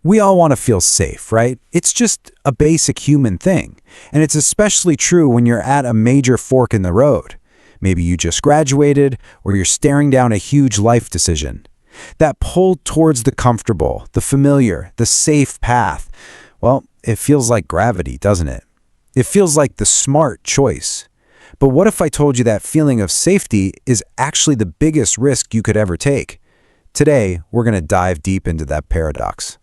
We all want to feel safe, right? It's just a basic human thing. And it's especially true when you're at a major fork in the road. Maybe you just graduated, or you're staring down a huge life decision. That pull towards the comfortable, the familiar, the safe path, well, it feels like gravity, doesn't it? It feels like the smart choice. But what if I told you that feeling of safety is actually the biggest risk you could ever take? Today, we're going to dive deep into that paradox.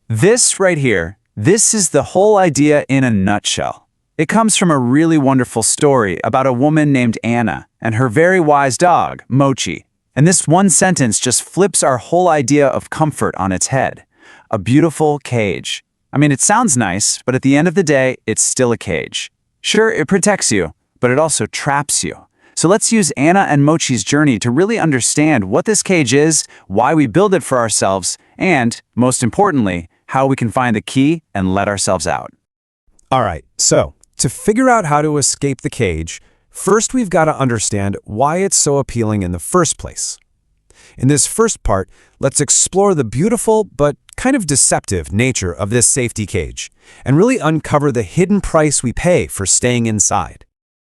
This right here, this is the whole idea in a nutshell. It comes from a really wonderful story about a woman named Anna and her very wise dog, Mochi. And this one sentence just flips our whole idea of comfort on its head. A beautiful cage. I mean, it sounds nice, but at the end of the day, it's still a cage. Sure, it protects you, but it also traps you. So let's use Anna and Mochi's journey to really understand what this cage is, why we build it for ourselves, and, most importantly, how we can find the key and let ourselves out. All right, so to figure out how to escape the cage, first we've got to understand why it's so appealing in the first place. In this first part, let's explore the beautiful but kind of deceptive nature of this safety cage and really uncover the hidden price we pay for staying inside.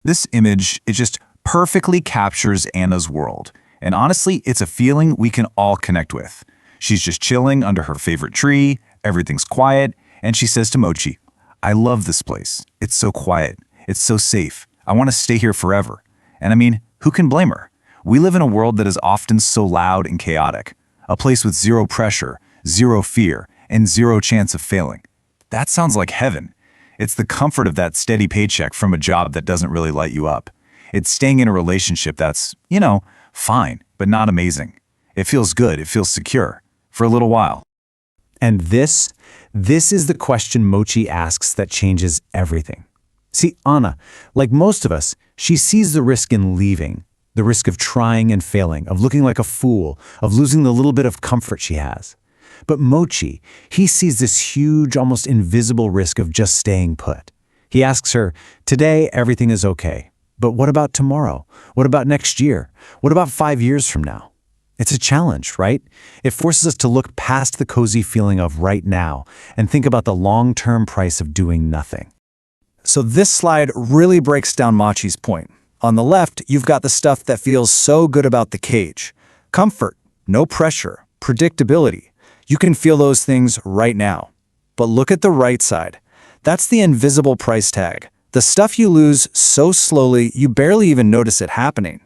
This image, it just perfectly captures Anna's world. And honestly, it's a feeling we can all connect with. She's just chilling under her favorite tree, everything's quiet, and she says to Mochi, "I love this place. It's so quiet. It's so safe. I want to stay here forever." And I mean, who can blame her? We live in a world that is often so loud and chaotic. A place with zero pressure, zero fear, and zero chance of failing. That sounds like heaven. It's the comfort of that steady paycheck from a job that doesn't really light you up. It's staying in a relationship that's, fine, but not amazing. It feels good, it feels secure, for a little while. And this is the question Mochi asks that changes everything. See, Anna, like most of us, she sees the risk in leaving, the risk of trying and failing, of looking like a fool, of losing the little bit of comfort she has. But Mochi, he sees this huge, almost invisible risk of just staying put. He asks her, "Today, everything is okay. But what about tomorrow? What about next year? What about 5 years from now?" It's a challenge, right? It forces us to look past the cozy feeling of right now and think about the long-term price of doing nothing. So this slide really breaks down Mochi's point. On the left, you've got the stuff that feels so good about the cage. Comfort, no pressure, predictability. You can feel those things right now. But look at the right side. That's the invisible price tag. The stuff you lose so slowly you barely even notice it happening.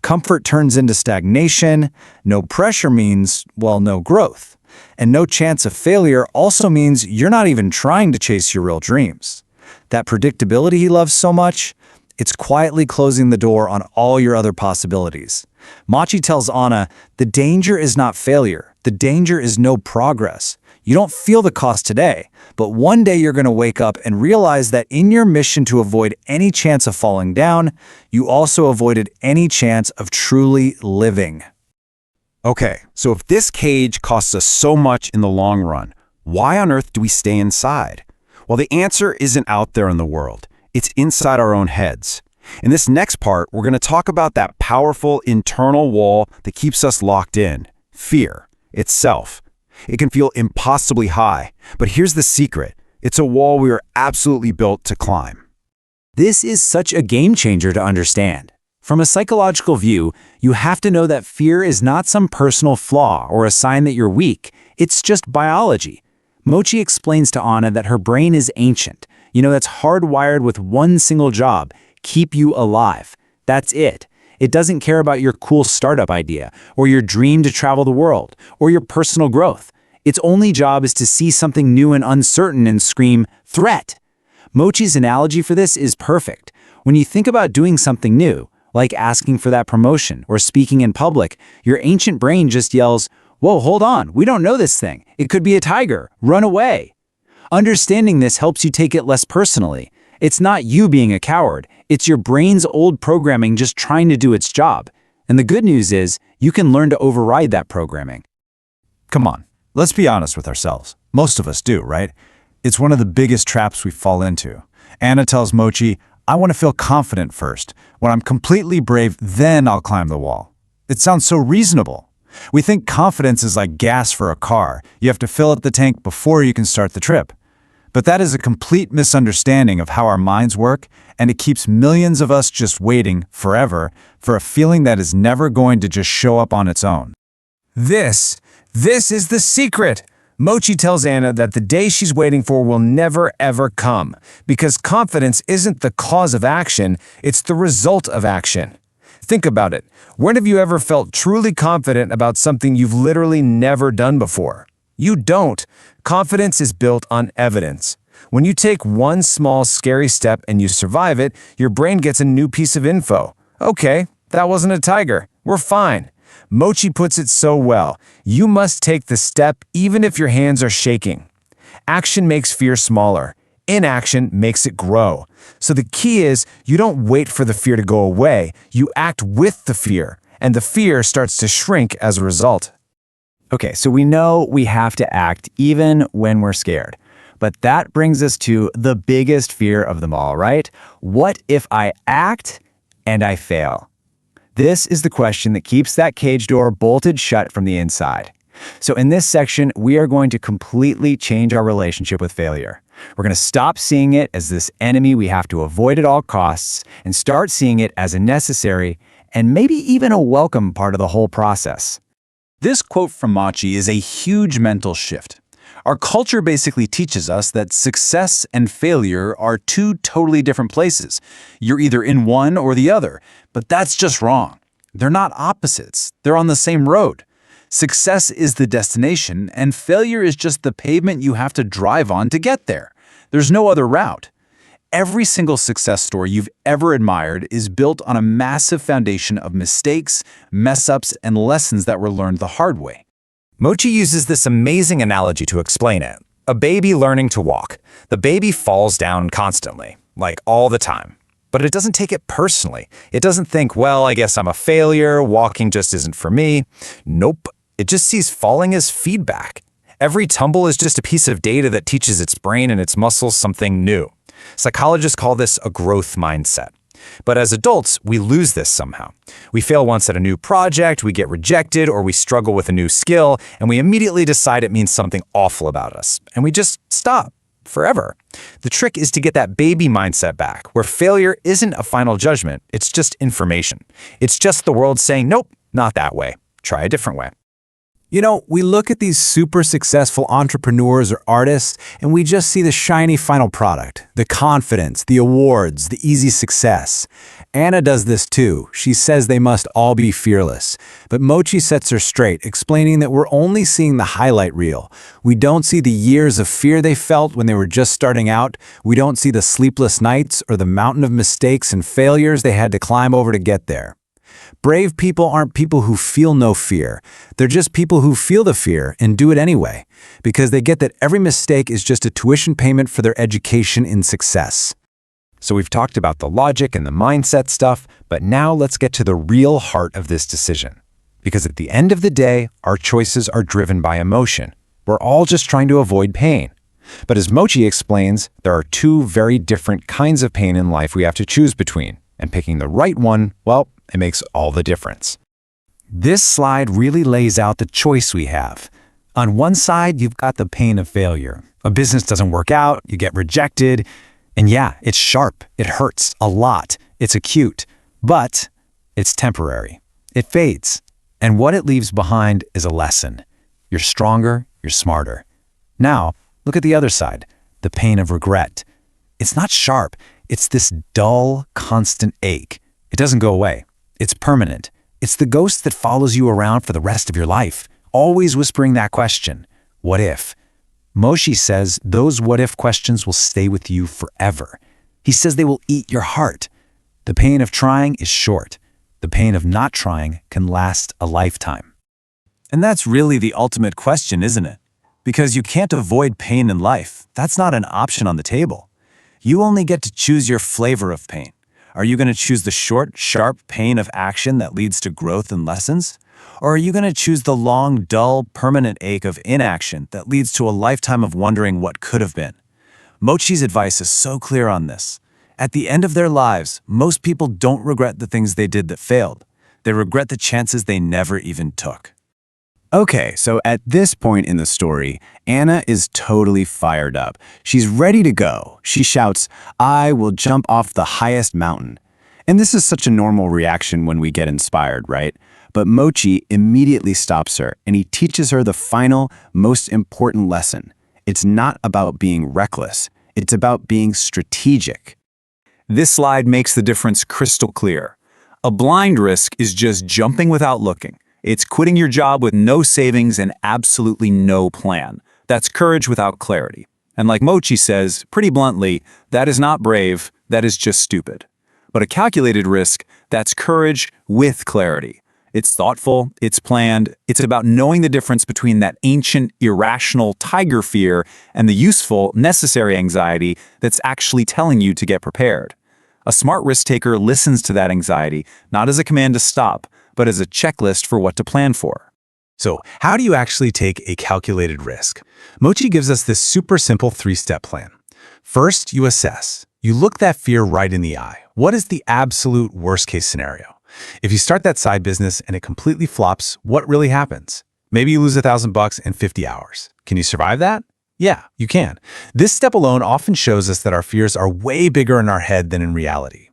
Comfort turns into stagnation. No pressure means, well, no growth. And no chance of failure also means you're not even trying to chase your real dreams. That predictability he loves so much, it's quietly closing the door on all your other possibilities. Mochi tells Anna, the danger is not failure. The danger is no progress. You don't feel the cost today, but one day you're going to wake up and realize that in your mission to avoid any chance of falling down, you also avoided any chance of truly living. Okay, so if this cage costs us so much in the long run, why on earth do we stay inside? Well, the answer isn't out there in the world. It's inside our own heads. In this next part, we're going to talk about that powerful internal wall that keeps us locked in, fear itself. It can feel impossibly high, but here's the secret. It's a wall we are absolutely built to climb. This is such a game changer to understand. From a psychological view, you have to know that fear is not some personal flaw or a sign that you're weak. It's just biology. Mochi explains to Anna that her brain is ancient. That's hardwired with one single job, keep you alive. That's it. It doesn't care about your cool startup idea, or your dream to travel the world, or your personal growth. Its only job is to see something new and uncertain and scream, "Threat!" Mochi's analogy for this is perfect. When you think about doing something new, like asking for that promotion or speaking in public, your ancient brain just yells, "Whoa, hold on, we don't know this thing. It could be a tiger. Run away." Understanding this helps you take it less personally. It's not you being a coward. It's your brain's old programming just trying to do its job. And the good news is, you can learn to override that programming. Come on, let's be honest with ourselves. Most of us do, right? It's one of the biggest traps we fall into. Anna tells Mochi, "I want to feel confident first. When I'm completely brave, then I'll climb the wall." It sounds so reasonable. We think confidence is like gas for a car. You have to fill up the tank before you can start the trip. But that is a complete misunderstanding of how our minds work, and it keeps millions of us just waiting forever for a feeling that is never going to just show up on its own. This is the secret. Mochi tells Anna that the day she's waiting for will never ever come, because confidence isn't the cause of action, it's the result of action. Think about it. When have you ever felt truly confident about something you've literally never done before? You don't. Confidence is built on evidence. When you take one small scary step and you survive it, your brain gets a new piece of info. Okay, that wasn't a tiger. We're fine. Mochi puts it so well. You must take the step even if your hands are shaking. Action makes fear smaller. Inaction makes it grow. So the key is you don't wait for the fear to go away. You act with the fear, and the fear starts to shrink as a result. Okay, so we know we have to act even when we're scared. But that brings us to the biggest fear of them all, right? What if I act and I fail? This is the question that keeps that cage door bolted shut from the inside. So in this section, we are going to completely change our relationship with failure. We're going to stop seeing it as this enemy we have to avoid at all costs and start seeing it as a necessary and maybe even a welcome part of the whole process. This quote from Mochi is a huge mental shift. Our culture basically teaches us that success and failure are two totally different places. You're either in one or the other, but that's just wrong. They're not opposites. They're on the same road. Success is the destination, and failure is just the pavement you have to drive on to get there. There's no other route. Every single success story you've ever admired is built on a massive foundation of mistakes, mess-ups, and lessons that were learned the hard way. Mochi uses this amazing analogy to explain it. A baby learning to walk. The baby falls down constantly, like all the time. But it doesn't take it personally. It doesn't think, well, I guess I'm a failure, walking just isn't for me. Nope. It just sees falling as feedback. Every tumble is just a piece of data that teaches its brain and its muscles something new. Psychologists call this a growth mindset. But as adults, we lose this somehow. We fail once at a new project, we get rejected, or we struggle with a new skill, and we immediately decide it means something awful about us. And we just stop forever. The trick is to get that baby mindset back, where failure isn't a final judgment, it's just information. It's just the world saying, nope, not that way. Try a different way. You know, we look at these super successful entrepreneurs or artists, and we just see the shiny final product, the confidence, the awards, the easy success. Anna does this too. She says they must all be fearless. But Mochi sets her straight, explaining that we're only seeing the highlight reel. We don't see the years of fear they felt when they were just starting out. We don't see the sleepless nights or the mountain of mistakes and failures they had to climb over to get there. Brave people aren't people who feel no fear. They're just people who feel the fear and do it anyway, because they get that every mistake is just a tuition payment for their education in success. So we've talked about the logic and the mindset stuff, but now let's get to the real heart of this decision. Because at the end of the day, our choices are driven by emotion. We're all just trying to avoid pain. But as Mochi explains, there are two very different kinds of pain in life we have to choose between, and picking the right one, well, it makes all the difference. This slide really lays out the choice we have. On one side, you've got the pain of failure. A business doesn't work out, you get rejected, and yeah, it's sharp, it hurts a lot, it's acute, but it's temporary. It fades, and what it leaves behind is a lesson. You're stronger, you're smarter. Now, look at the other side, the pain of regret. It's not sharp, it's this dull, constant ache. It doesn't go away. It's permanent. It's the ghost that follows you around for the rest of your life, always whispering that question, what if? Mochi says those what-if questions will stay with you forever. He says they will eat your heart. The pain of trying is short. The pain of not trying can last a lifetime. And that's really the ultimate question, isn't it? Because you can't avoid pain in life. That's not an option on the table. You only get to choose your flavor of pain. Are you going to choose the short, sharp pain of action that leads to growth and lessons? Or are you going to choose the long, dull, permanent ache of inaction that leads to a lifetime of wondering what could have been? Mochi's advice is so clear on this. At the end of their lives, most people don't regret the things they did that failed. They regret the chances they never even took. Okay, so at this point in the story, Anna is totally fired up. She's ready to go. She shouts, "I will jump off the highest mountain." And this is such a normal reaction when we get inspired, right? But Mochi immediately stops her, and he teaches her the final, most important lesson. It's not about being reckless. It's about being strategic. This slide makes the difference crystal clear. A blind risk is just jumping without looking. It's quitting your job with no savings and absolutely no plan. That's courage without clarity. And like Mochi says, pretty bluntly, that is not brave, that is just stupid. But a calculated risk, that's courage with clarity. It's thoughtful, it's planned, it's about knowing the difference between that ancient, irrational tiger fear and the useful, necessary anxiety that's actually telling you to get prepared. A smart risk taker listens to that anxiety, not as a command to stop, but as a checklist for what to plan for. So, how do you actually take a calculated risk? Mochi gives us this super simple 3-step plan. First, you assess. You look that fear right in the eye. What is the absolute worst-case scenario? If you start that side business and it completely flops, what really happens? Maybe you lose $1,000 in 50 hours. Can you survive that? Yeah, you can. This step alone often shows us that our fears are way bigger in our head than in reality.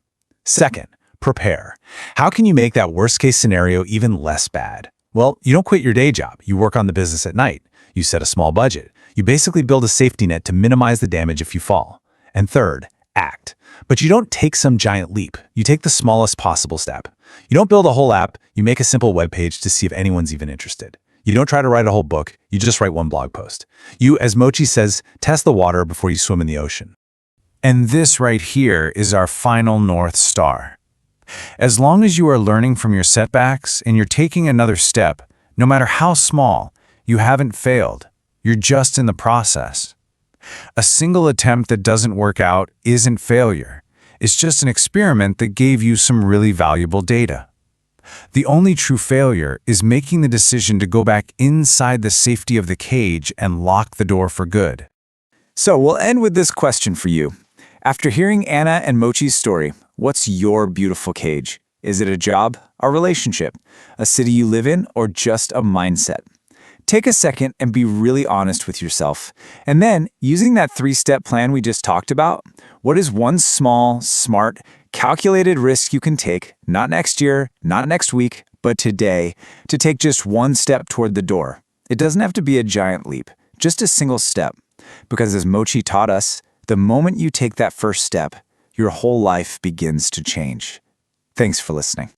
Second, prepare. How can you make that worst-case scenario even less bad? Well, you don't quit your day job. You work on the business at night. You set a small budget. You basically build a safety net to minimize the damage if you fall. And third, act. But you don't take some giant leap. You take the smallest possible step. You don't build a whole app. You make a simple web page to see if anyone's even interested. You don't try to write a whole book. You just write one blog post. You, as Mochi says, test the water before you swim in the ocean. And this right here is our final North Star. As long as you are learning from your setbacks and you're taking another step, no matter how small, you haven't failed. You're just in the process. A single attempt that doesn't work out isn't failure. It's just an experiment that gave you some really valuable data. The only true failure is making the decision to go back inside the safety of the cage and lock the door for good. So we'll end with this question for you. After hearing Anna and Mochi's story, what's your beautiful cage? Is it a job, a relationship, a city you live in, or just a mindset? Take a second and be really honest with yourself. And then, using that 3-step plan we just talked about, what is one small, smart, calculated risk you can take, not next year, not next week, but today, to take just one step toward the door? It doesn't have to be a giant leap, just a single step. Because as Mochi taught us, the moment you take that first step, your whole life begins to change. Thanks for listening.